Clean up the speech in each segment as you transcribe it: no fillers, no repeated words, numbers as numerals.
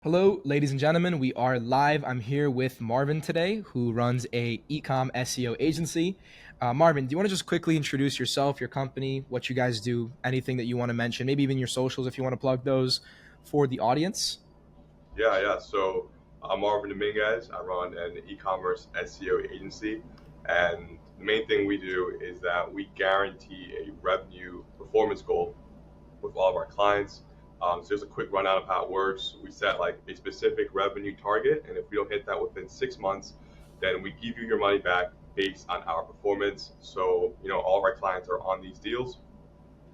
Hello, ladies and gentlemen. We are live. I'm here with Marvin today, who runs a Ecom SEO agency. Marvin, do you want to just quickly introduce yourself, your company, what you guys do, anything that you want to mention, maybe even your socials if you want to plug those for the audience? Yeah. So I'm Marvin Dominguez. I run an e-commerce SEO agency, and the main thing we do is that we guarantee a revenue performance goal with all of our clients. So just a quick rundown of how it works. We set like a specific revenue target, and if we don't hit that within 6 months, then we give you your money back based on our performance. So all of our clients are on these deals,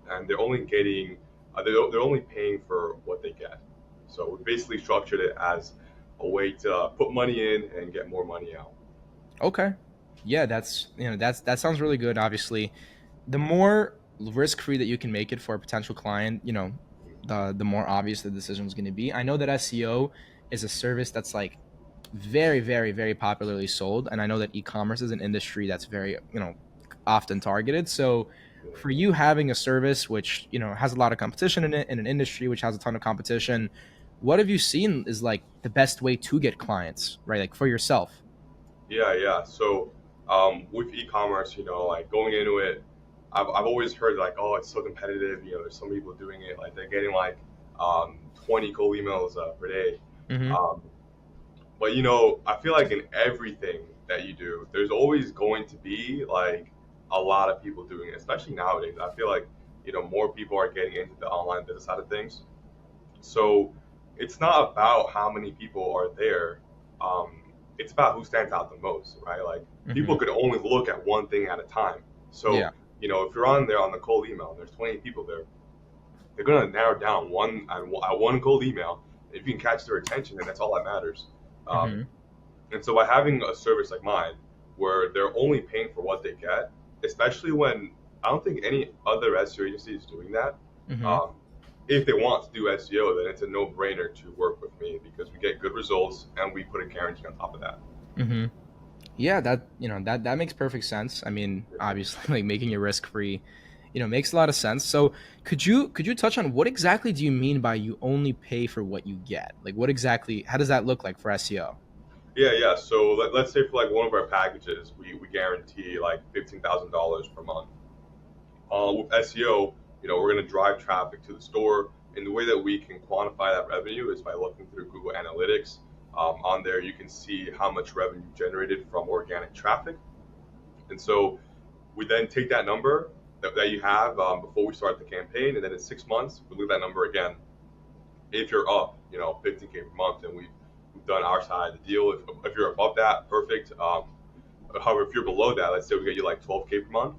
and they're only getting they're only paying for what they get. So we basically structured it as a way to put money in and get more money out. Okay. Yeah, that sounds really good. Obviously, the more risk-free that you can make it for a potential client, the more obvious the decision is going to be. I know that SEO is a service that's like very, very, very popularly sold. And I know that e-commerce is an industry that's very, often targeted. So for you having a service which, has a lot of competition in it, in an industry which has a ton of competition, what have you seen is like the best way to get clients, right? Like for yourself. Yeah. So with e-commerce, like going into it, I've always heard like, oh, it's so competitive. There's so many people doing it. Like they're getting like 20 cold emails per day. Mm-hmm. Um, But I feel like in everything that you do, there's always going to be like a lot of people doing it, especially nowadays. I feel like, more people are getting into the online business side of things. So it's not about how many people are there. Um, it's about who stands out the most, right? Like Mm-hmm. people could only look at one thing at a time. So, Yeah. if you're on there on the cold email and there's 20 people there, they're going to narrow down at one cold email. If you can catch their attention, then that's all that matters. Um, Mm-hmm. and so by having a service like mine, where they're only paying for what they get, especially when I don't think any other SEO agency is doing that. Mm-hmm. Um, if they want to do SEO, then it's a no-brainer to work with me because we get good results and we put a guarantee on top of that. Mm-hmm. Yeah, that makes perfect sense. I mean, obviously, like making it risk free, makes a lot of sense. So, could you touch on what exactly do you mean by you only pay for what you get? Like, what exactly? How does that look like for SEO? Yeah. So let's say for like one of our packages, we guarantee like $15,000 per month. With SEO, we're going to drive traffic to the store. And the way that we can quantify that revenue is by looking through Google Analytics. On there, you can see how much revenue generated from organic traffic. And so we then take that number that you have before we start the campaign, and then in 6 months, we look at that number again. If you're up, 15K per month, then we've done our side of the deal. If you're above that, perfect. However, if you're below that, let's say we get you like 12K per month,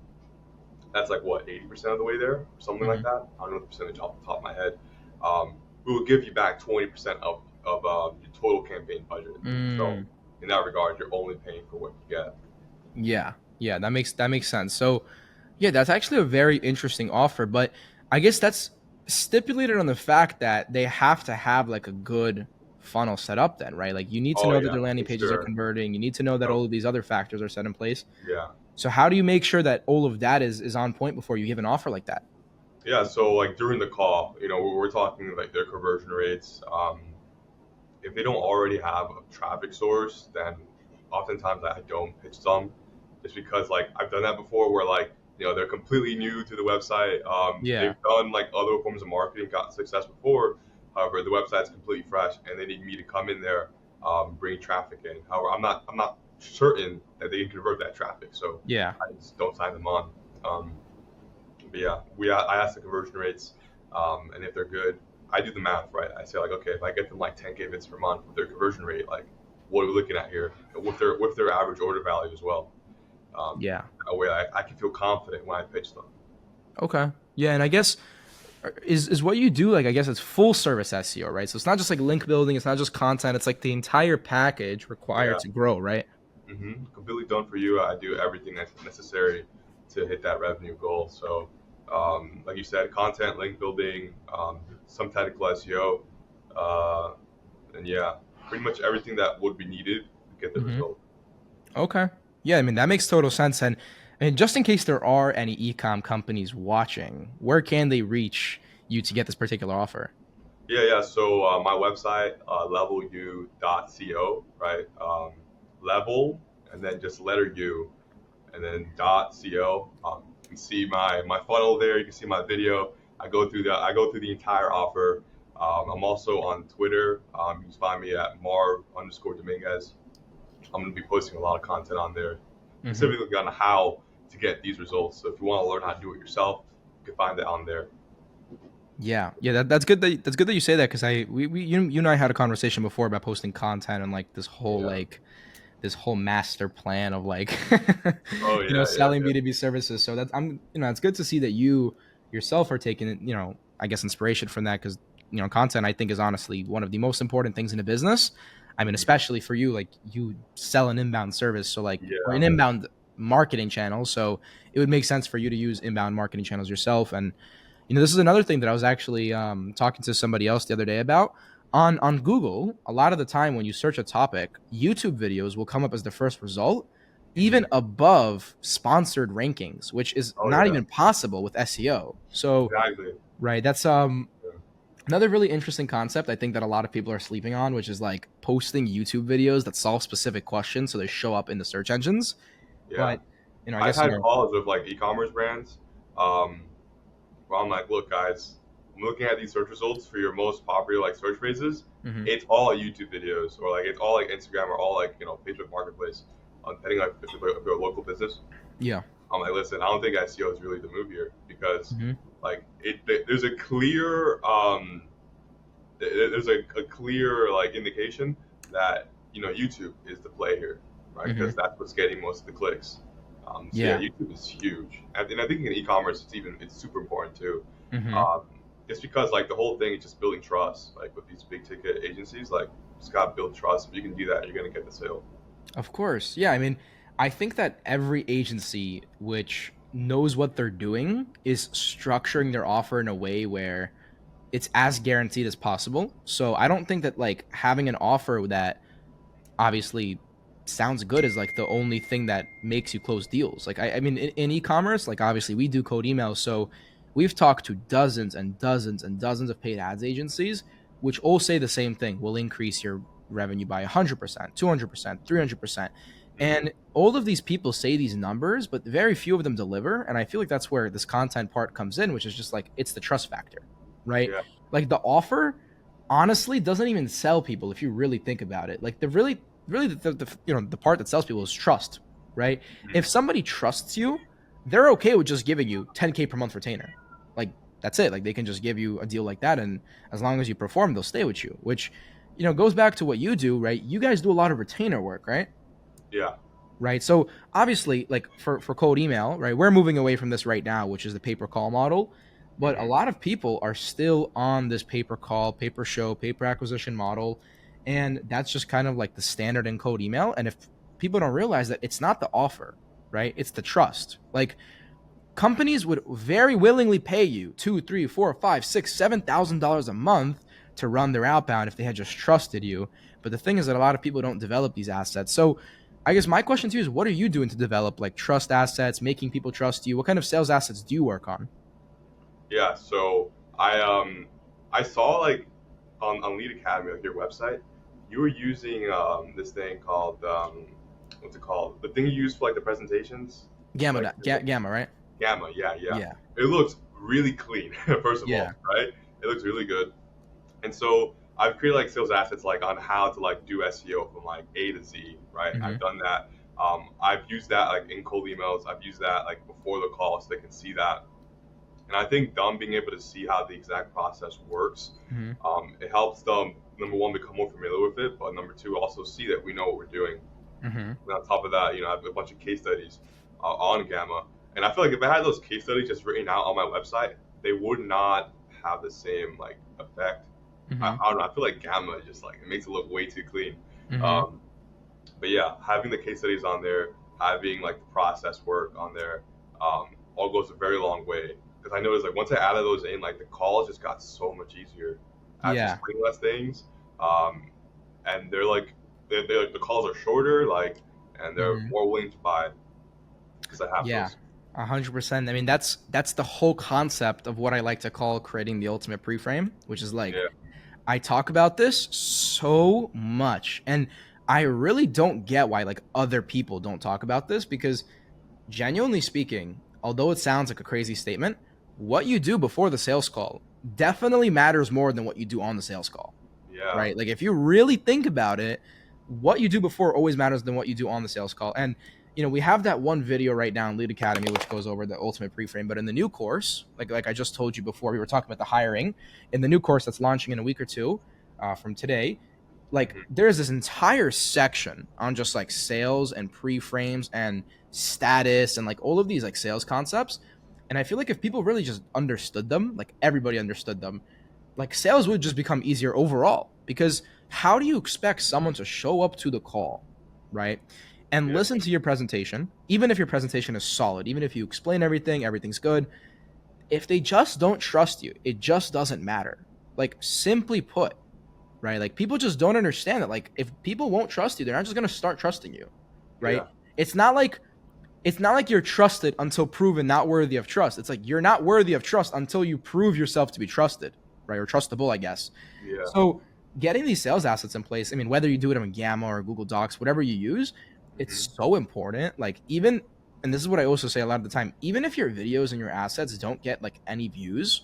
that's like what 80% of the way there, something like Mm-hmm. that. I don't know the percentage off the top of my head. Um, we will give you back 20% of your total campaign budget. So Mm, in that regard, you're only paying for what you get. yeah, yeah, that makes sense. So, yeah, that's actually a very interesting offer, but I guess that's stipulated on the fact that they have to have like a good funnel set up then, right? Like you need to Oh know that yeah, their landing for pages are sure. converting. You need to know that Yep. all of these other factors are set in place. Yeah, So how do you make sure that all of that is on point before you give an offer like that? yeah. So like during the call, we're talking like their conversion rates. If they don't already have a traffic source, then oftentimes I don't pitch them, just because like I've done that before, where like they're completely new to the website. Yeah. They've done like other forms of marketing, got success before. However, the website's completely fresh, and they need me to come in there, bring traffic in. However, I'm not certain that they can convert that traffic, so Yeah. I just don't sign them on. Um, but yeah, I ask the conversion rates, and if they're good, I do the math, right? I say like, okay, if I get them like 10K visits per month with their conversion rate, like what are we looking at here with their average order value as well? Yeah. That way I can feel confident when I pitch them. Okay. Yeah, and I guess is what you do like I guess it's full service SEO, right? So it's not just like link building, it's not just content, it's like the entire package required Yeah, to grow, right? completely done for you. I do everything that's necessary to hit that revenue goal. So, like you said, content, link building, some technical SEO, uh, and yeah, pretty much everything that would be needed to get the Mhm. result. Okay. Yeah, I mean that makes total sense. And just in case there are any ecom companies watching, where can they reach you to get this particular offer? Yeah. So my website, levelu.co, right? Level and then just letter U and then .co. You can see my funnel there. You can see my video. I go through the entire offer. I'm also on Twitter. You can find me at Marv_Dominguez. I'm going to be posting a lot of content on there, Hmm. specifically on how to get these results. So if you want to learn how to do it yourself, you can find that on there. Yeah, yeah, that's good. That's good that you say that, because you and I had a conversation before about posting content and like Yeah. this whole master plan of like Oh yeah. selling B2B services. So that's I'm it's good to see that you yourself are taking I guess inspiration from that, because content, I think, is honestly one of the most important things in a business. I mean, Mhm. especially for you, like you sell an inbound service, so like, or an Yeah. inbound marketing channel, so it would make sense for you to use inbound marketing channels yourself. And this is another thing that I was actually talking to somebody else the other day about. On Google, a lot of the time when you search a topic, YouTube videos will come up as the first result, even Mhm. above sponsored rankings, which is Oh not yeah. even possible with SEO. So, Exactly. right, that's Yeah. another really interesting concept I think that a lot of people are sleeping on, which is like posting YouTube videos that solve specific questions so they show up in the search engines. Yeah. But I I've guess had calls with like e-commerce brands, um, where I'm like, look, guys, I'm looking at these search results for your most popular like search phrases. Mhm. It's all YouTube videos, or like it's all like Instagram, or all like Facebook Marketplace, depending like if you're a local business. Yeah. I'm like, listen, I don't think SEO is really the move here because Mhm. like there's a clear there's a clear like indication that YouTube is the play here, right? Mhm. Because that's what's getting most of the clicks. So yeah, Yeah. YouTube is huge, and I think in e-commerce it's super important too. Mhm. Um, it's because like the whole thing is just building trust, like with these big ticket agencies, like just gotta build trust. If you can do that, you're gonna get the sale. Of course. Yeah. I mean, I think that every agency which knows what they're doing is structuring their offer in a way where it's as guaranteed as possible. So I don't think that like having an offer that obviously sounds good is like the only thing that makes you close deals. Like I mean, in e-commerce, like obviously we do code emails, so we've talked to dozens and dozens and dozens of paid ads agencies, which all say the same thing: will increase your revenue by 100%, 200%, 300%. Hmm. And all of these people say these numbers, but very few of them deliver. And I feel like that's where this content part comes in, which is just like it's the trust factor, right? Yeah. Like the offer honestly doesn't even sell people if you really think about it. Like the really the part that sells people is trust, right? If Mhm. somebody trusts you, they're okay with just giving you 10K per month retainer. Like that's it. Like they can just give you a deal like that, and as long as you perform, they'll stay with you. Which goes back to what you do, right? You guys do a lot of retainer work, right? Yeah. Right. So obviously, like for cold email, right, we're moving away from this right now, which is the pay per call model. But a Hmm. lot of people are still on this pay per call, pay per show, pay per acquisition model. And that's just kind of like the standard in cold email. And if people don't realize that it's not the offer, right? It's the trust. Like companies would very willingly pay you two, three, four, five, six, $7,000 a month to run their outbound if they had just trusted you. But the thing is that a lot of people don't develop these assets. So I guess my question to you is, what are you doing to develop like trust assets, making people trust you? What kind of sales assets do you work on? Yeah. So I saw like on Lead Academy, like your website, you were using this thing called what's it called? The thing you use for like the presentations, like Gamma, right? Gamma. Yeah. Yeah. It looks really clean. First of Yeah. all, right? It looks really good. And so I've created like sales assets like on how to like do SEO from like A to Z, right? I've Hmm. done that. I've used that like in cold emails. I've used that like before the call so they can see that. And I think them being able to see how the exact process works, Hmm. it helps them, number one, become more familiar with it, but number two, also see that we know what we're doing. Hmm. And on top of that, I have a bunch of case studies on Gamma. And I feel like if I had those case studies just written out on my website, they would not have the same like effect. Hmm. I don't know. I feel like Gamma just like it makes it look way too clean. Hmm. Um, but yeah, having the case studies on there, having like the process work on there, all goes a very long way. Because I noticed like once I added those in, like the calls just got so much easier. I have to Yeah. explain less things, um, and they're like the calls are shorter, like, and they're Hmm. more willing to buy because I have Yeah. those. 100%. I mean, that's the whole concept of what I like to call creating the ultimate pre-frame, which is like Yeah. I talk about this so much, and I really don't get why like other people don't talk about this, because genuinely speaking, although it sounds like a crazy statement, what you do before the sales call definitely matters more than what you do on the sales call, Yeah. right? Like if you really think about it, what you do before always matters than what you do on the sales call. And we have that one video right now in Lead Academy which goes over the ultimate pre-frame, but in the new course, like I just told you before, we were talking about the hiring. In the new course that's launching in a week or two from today, like Mhm. there's this entire section on just like sales and pre-frames and status and like all of these like sales concepts. And I feel like if people really just understood them, like everybody understood them, like sales would just become easier overall. Because how do you expect someone to show up to the call, right, and Yeah. listen to your presentation, even if your presentation is solid, even if you explain everything, everything's good, if they just don't trust you, it just doesn't matter. Like simply put, right? Like people just don't understand that. Like if people won't trust you, they're not just gonna start trusting you, right? Yeah. It's not like you're trusted until proven not worthy of trust. It's like you're not worthy of trust until you prove yourself to be trusted, right? Or trustable, I guess. Yeah. So getting these sales assets in place, I mean, whether you do it on Gamma or Google Docs, whatever you use, Hmm. it's so important. Like even, and this is what I also say a lot of the time, even if your videos and your assets don't get like any views,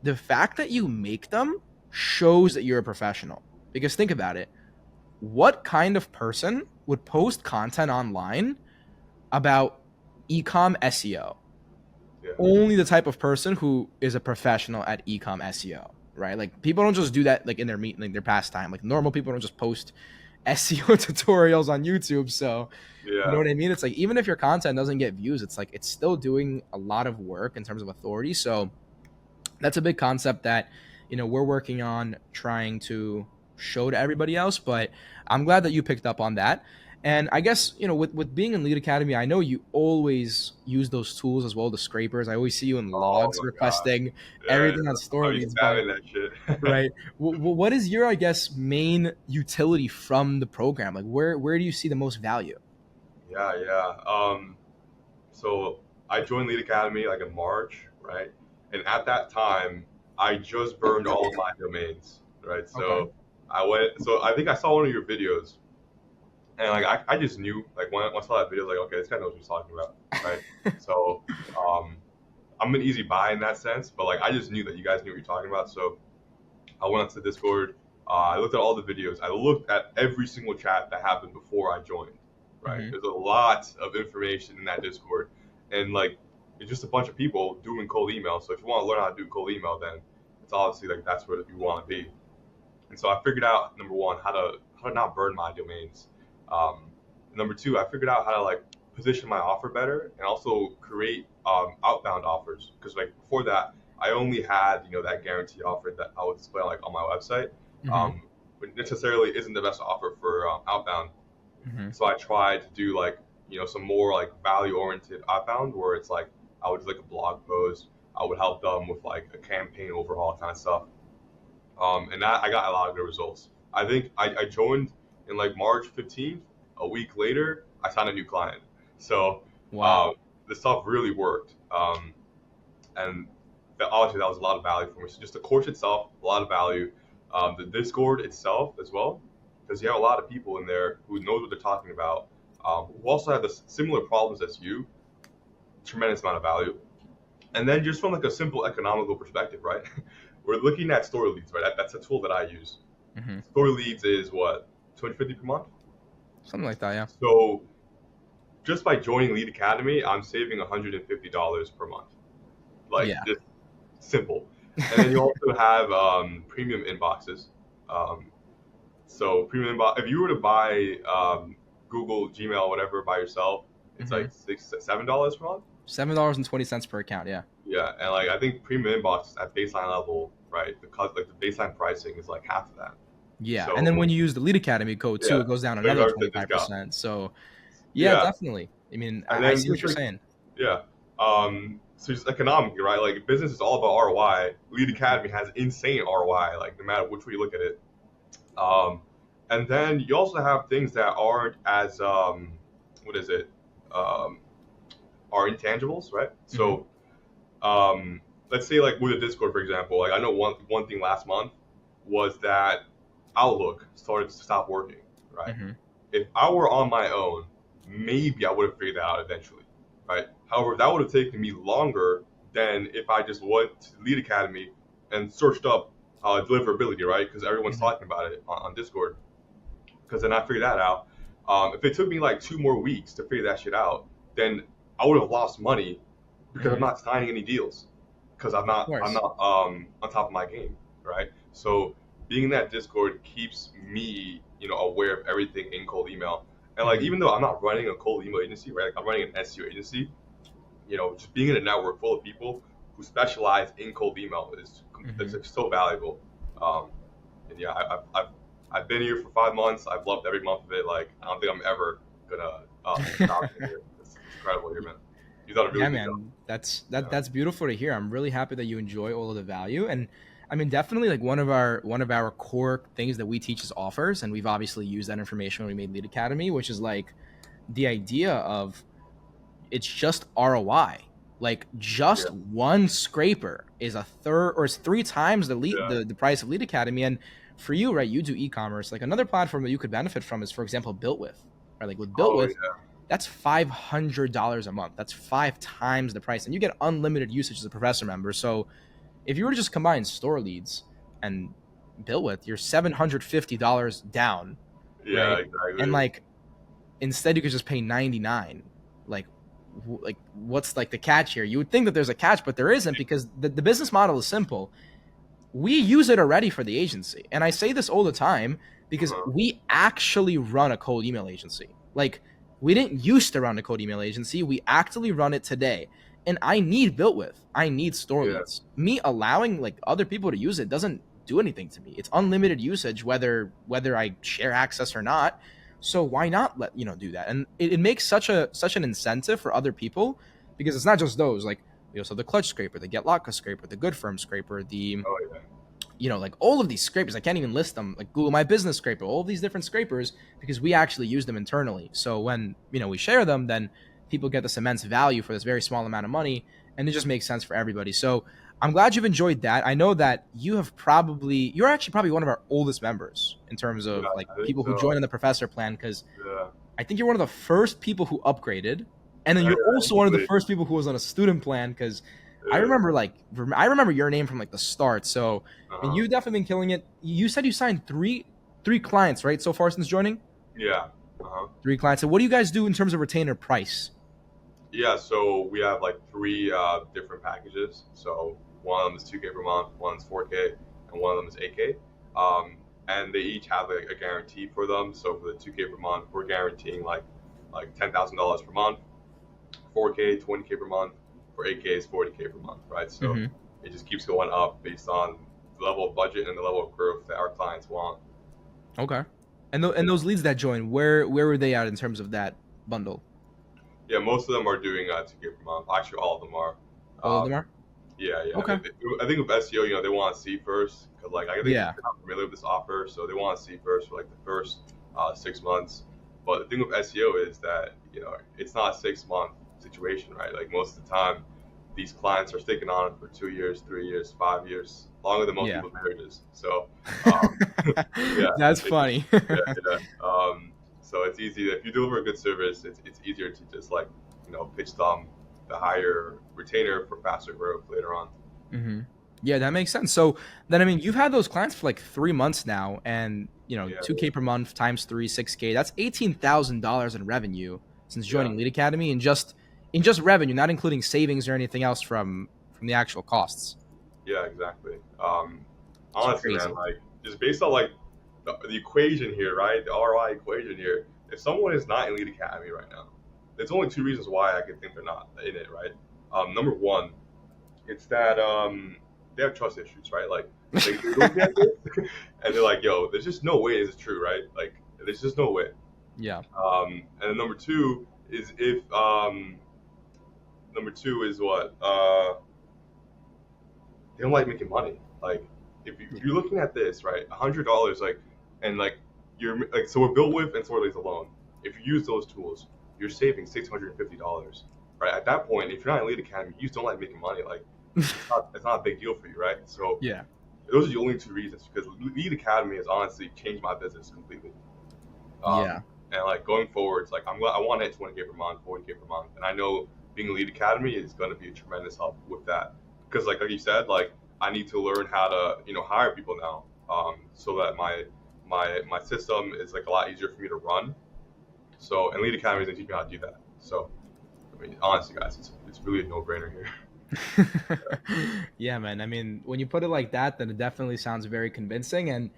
the fact that you make them shows that you're a professional. Because think about it. What kind of person would post content online about ecom SEO? Yeah. Only the type of person who is a professional at ecom SEO, right? Like people don't just do that like in their meet, like their pastime. Like normal people don't just post SEO tutorials on YouTube. So you know Yeah. what I mean? It's like even if your content doesn't get views, it's like it's still doing a lot of work in terms of authority. So that's a big concept that we're working on trying to show to everybody else, but I'm glad that you picked up on that. And I guess with being in Lead Academy, I know you always use those tools as well, the scrapers. I always see you in Oh logs my gosh. requesting Yeah. everything on store I'll be leads, but spamming that shit. right, what is your, I guess, main utility from the program? Like where do you see the most value? Yeah. Yeah. So I joined Lead Academy like in March, right? And at that time, I just burned all of my domains, right? Okay. So I went. So I think I saw one of your videos, and like I just knew, like when I saw that video, like okay, this guy knows what he's talking about, right? So um, I'm an easy buy in that sense, but like I just knew that you guys knew what you're talking about. So I went onto Discord. I looked at all the videos. I looked at every single chat that happened before I joined. Right? Hmm. There's a lot of information in that Discord, and like it's just a bunch of people doing cold email. So if you want to learn how to do cold email, then it's obviously like that's where you want to be. And so I figured out number one how to not burn my domains. Um, Number two, I figured out how to like position my offer better and also create outbound offers because like before that I only had that guaranteed offer that I would display like on my website, Hmm. um, but necessarily isn't the best offer for outbound. Hmm. So I tried to do like some more like value oriented outbound where it's like I would do like a blog post. I would help them with like a campaign overhaul kind of stuff. And that I got a lot of good results. I think I joined in like March 15th. A week later, I signed a new client. So Wow. the stuff really worked. And obviously that was a lot of value for me. So just the course itself, a lot of value. The Discord itself as well, because you have a lot of people in there who knows what they're talking about, who also have the similar problems as you. Tremendous amount of value. And then just from like a simple economical perspective, right? We're looking at store leads, right? That's a tool that I use. Hmm. Store leads is what 250 per month. Something like that, yeah. So just by joining Lead Academy, I'm saving $150 per month. Like Yeah. just simple. And then you also have premium inboxes. Um, so premium inbox, if you were to buy Google, Gmail, whatever by yourself, it's Hmm. like $7 per month. $7.20 per account, yeah. Yeah, and like I think premium inbox at baseline level, right? Because like the baseline pricing is like half of that. Yeah, and So then when you use the Lead Academy code too, yeah, it goes down another 25% discount. 25%. So yeah, Yeah, definitely. I mean, and I then see what just you're like saying. yeah, so just economically, right? Like business is all about ROI. Lead Academy has insane ROI, like no matter which way you look at it. Um, and then you also have things that aren't as what is it? Um, are intangibles, right? Hmm. So let's say like with a Discord, for example, like I know one thing last month. was that Outlook started to stop working, right? Mm-hmm. If I were on my own, maybe I would have figured that out eventually, right? However, that would have taken me longer than if I just went to Lead Academy and searched up deliverability, right? Because everyone's Mm-hmm. talking about it on Discord. Because then I figured that out. If it took me like 2 more weeks to figure that shit out, then I would have lost money because I'm Mm-hmm. not signing any deals because I'm Of not I'm course. not on top of my game, right? So being in that Discord keeps me, aware of everything in cold email. And like Mm-hmm. even though I'm not running a cold email agency, right? Like I'm running an SEO agency. Just being in a network full of people who specialize in cold email is Mm-hmm. it's like so valuable. Um, and yeah, I've been here for 5 months. I've loved every month of it. Like I don't think I'm ever gonna stop here. It's incredible here, man. You've done a really Yeah, good job. man, that's Yeah, that's beautiful to hear. I'm really happy that you enjoy all of the value, and I mean, definitely like one of our core things that we teach is offers, and we've obviously used that information when we made Lead Academy, which is like the idea of it's just ROI. Like yeah, just one scraper is a third or is three times the lead, yeah. the price of Lead Academy. And for you, right, you do e-commerce. Like another platform that you could benefit from is, for example, Built With. Right, like with Built Oh With, yeah, that's $500 a month. That's five times the price, and you get unlimited usage as a professor member. So if you were to just combine store leads and Built With, you're $750 down, yeah, right? And exactly. like instead you could just pay 99. Like like what's like the catch here? You would think that there's a catch, but there isn't, because the business model is simple. We use it already for the agency, and I say this all the time because Uh-huh. we actually run a cold email agency. Like we didn't used to run a cold email agency, we actually run it today. And I need Built With, I need store Yeah, leads. Me allowing like other people to use it doesn't do anything to me. It's unlimited usage whether I share access or not. So why not let do that? And it makes such an incentive for other people, because it's not just those. Like we also have the Clutch Scraper, the Get Lotka Scraper, the Good Firm Scraper, the oh yeah, like all of these scrapers. I can't even list them. Like Google My Business Scraper, all of these different scrapers, because we actually use them internally. So when we share them, then people get this immense value for this very small amount of money, and it just makes sense for everybody. So I'm glad you've enjoyed that. I know that you're actually probably one of our oldest members in terms yeah. of like I think people who so. joined in the professor plan, because Yeah, I think you're one of the first people who upgraded, and then yeah, you're yeah, also one of the easily. first people who was on a student plan. Because Yeah. I remember your name from like the start. So, and Uh-huh. you've definitely been killing it. You said you signed three clients, right, so far since joining? Yeah. Uh-huh. Three clients. So what do you guys do in terms of retainer price? Yeah, so we have like three different packages. So one of them is 2K per month, one's 4K, and one of them is 8K. Um, and they each have a guarantee for them. So for the 2K per month, we're guaranteeing like $10,000 per month. 4K, 20K per month. For 8K is 40K per month, right? So Mm-hmm. it just keeps going up based on the level of budget and the level of growth that our clients want. Okay. And those leads that join, where were they at in terms of that bundle? Yeah, most of them are doing 2K per month. Actually, all of them are. All of them Um, are. Yeah, yeah. Okay. I think with SEO, they want to see first because, like, I think Yeah. they're not familiar with this offer, so they want to see first for like the first 6 months. But the thing with SEO is that it's not a 6 month situation, right? Like most of the time, these clients are sticking on it for 2 years, 3 years, 5 years, longer than most Yeah. people's marriages. So, um, yeah, That's it's, funny. yeah, yeah. So it's easy if you deliver a good service. It's easier to just like pitch them the higher retainer for faster growth later on. hmm Yeah, that makes sense. So then, I mean, you've had those clients for like 3 months now, and Yeah, 2K per month times three, 6K. That's $18,000 in revenue since yeah, joining Lead Academy, and just revenue, not including savings or anything else from the actual costs. yeah, exactly. It's Honestly, man, crazy. like just based on like the equation here, right? The ROI equation here. If someone is not in Lead Academy right now, there's only two reasons why I could think they're not in it, right? Number one, it's that they have trust issues, right? Like they look at this and they're like, "Yo, there's just no way this is true, right? Like, there's just no way." Yeah. And then number two is if number two is what they don't like making money. Like if Yeah. you're looking at this, right, $100, like, and like you're like, so we're built with and Sorely's alone. If you use those tools, you're saving $650, right? At that point, if you're not in Lead Academy, you just don't like making money. Like it's not a big deal for you, right? So Yeah. Those are the only two reasons, because Lead Academy has honestly changed my business completely. Yeah. And like going forward, it's like I want to hit 20K per month, 40K per month, and I know being a Lead Academy is going to be a tremendous help with that. Because like you said, like I need to learn how to hire people now, so that my system is like a lot easier for me to run. So, and Lead Academy is going to teach me how to do that. So I mean, honestly, guys, it's really a no brainer here. Yeah, man. I mean, when you put it like that, then it definitely sounds very convincing. And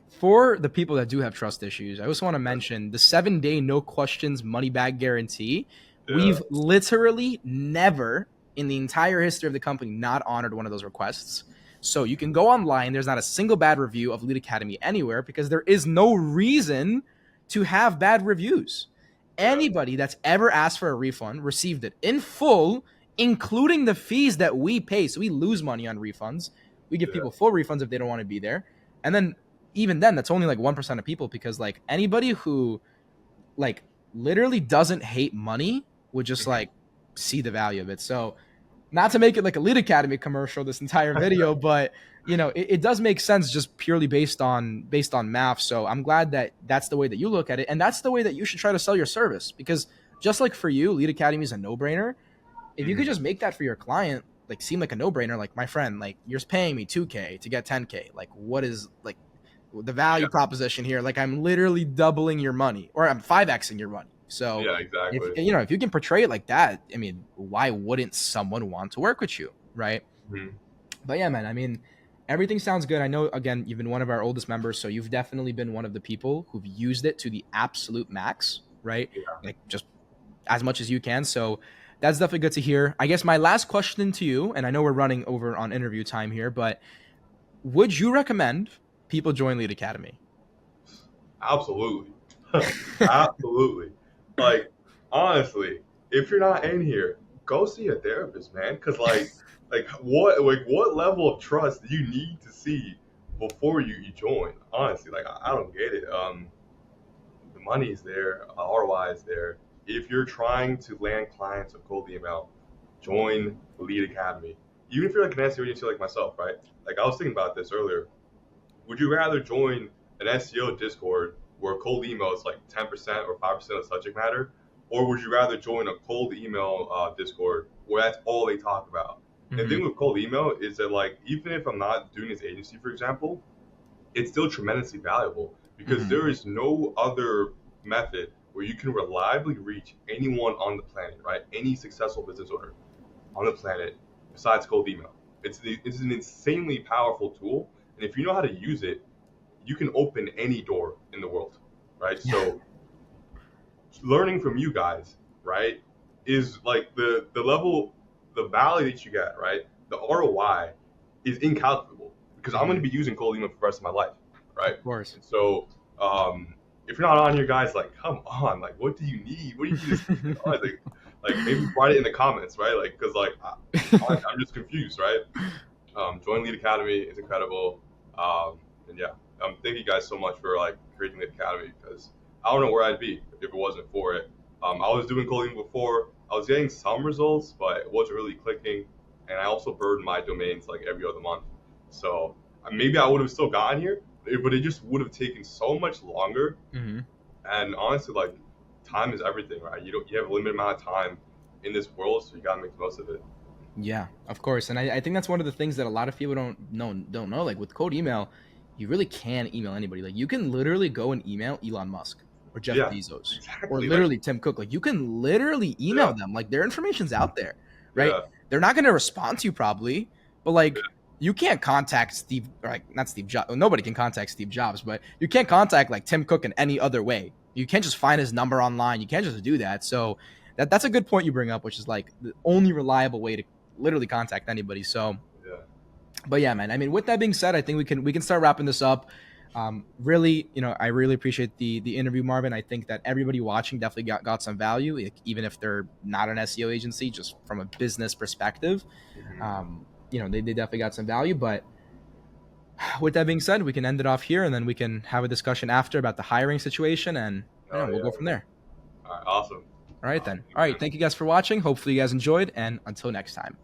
for the people that do have trust issues, I also want to mention the 7-day no questions money back guarantee. Yeah, We've literally never in the entire history of the company not honored one of those requests. So you can go online. There's not a single bad review of Lead Academy anywhere because there is no reason to have bad reviews. yeah, Anybody that's ever asked for a refund received it in full, including the fees that we pay. So we lose money on refunds. We give yeah. people full refunds if they don't want to be there. And then even then, that's only like 1% of people, because like anybody who like literally doesn't hate money would just Mhm. like see the value of it. So not to make it like a Lead Academy commercial this entire video, but it does make sense just purely based on math. So I'm glad that that's the way that you look at it, and that's the way that you should try to sell your service, because just like for you, Lead Academy is a no-brainer. If you could Mhm. just make that for your client like seem like a no-brainer, like my friend, like you're paying me 2K to get 10K, like what is like the value Yeah, proposition here? Like I'm literally doubling your money, or I'm 5xing your money. So yeah, if exactly. if you can portray it like that, I mean, why wouldn't someone want to work with you, right? Mhm. But yeah, man, I mean, everything sounds good. I know, again, you've been one of our oldest members, so you've definitely been one of the people who've used it to the absolute max, right? Yeah. Like just as much as you can. So that's definitely good to hear. I guess my last question to you, and I know we're running over on interview time here, but would you recommend people join Lead Academy? Absolutely. Absolutely. Like, honestly, if you're not in here, go see a therapist, man. Cause like what level of trust do you need to see before you join? Honestly, like I don't get it. The money's there, ROI is there. If you're trying to land clients with cold email, join Lead Academy. Even if you're like an SEO agency like myself, right? Like I was thinking about this earlier. Would you rather join an SEO Discord where cold email is like 10% or 5% of subject matter? Or would you rather join a cold email Discord where that's all they talk about? And the Hmm. thing with cold email is that, like, even if I'm not doing this agency, for example, it's still tremendously valuable because Hmm. there is no other method where you can reliably reach anyone on the planet, right? Any successful business owner on the planet besides cold email. It's an insanely powerful tool, and if you know how to use it, you can open any door in the world, right? Yeah. So learning from you guys, right, is like the level, the value that you get, right? The ROI is incalculable because I'm going Hmm. to be using cold email for the rest of my life, right? Of course. And so if you're not on here, guys, like come on, like what do you need? What do you need to see? Like maybe write it in the comments, right? Like because I'm just confused, right? Join Lead Academy is incredible. And yeah, thank you guys so much for like creating the academy because I don't know where I'd be if it wasn't for it. I was doing coding before. I was getting some results, but it wasn't really clicking. And I also burned my domains like every other month. So maybe I would have still gotten here, but it just would have taken so much longer. Hmm. And honestly, like time is everything, right? You have a limited amount of time in this world, so you gotta make the most of it. Yeah, of course. And I think that's one of the things that a lot of people don't know. Like with cold email, you really can email anybody. Like you can literally go and email Elon Musk or Jeff Yeah, Bezos or exactly. Like literally Tim Cook. Like you can literally email yeah, them. Like their information's out there, right? yeah, They're not gonna respond to you probably, but like you can't contact Steve, like not Steve Jobs. Nobody can contact Steve Jobs, but you can't contact like Tim Cook in any other way. You can't just find his number online. You can't just do that. So that's a good point you bring up, which is like the only reliable way to literally contact anybody. So, yeah. but yeah, man. I mean, with that being said, I think we can start wrapping this up. Really, I really appreciate the interview, Marvin. I think that everybody watching definitely got some value, like, even if they're not an SEO agency, just from a business perspective. Mhm. They definitely got some value. But with that being said, we can end it off here, and then we can have a discussion after about the hiring situation, and Oh we'll go yeah, from yeah. there. All right, awesome. All right, then. Thank All right. you. Thank you guys for watching. Hopefully, you guys enjoyed, and until next time.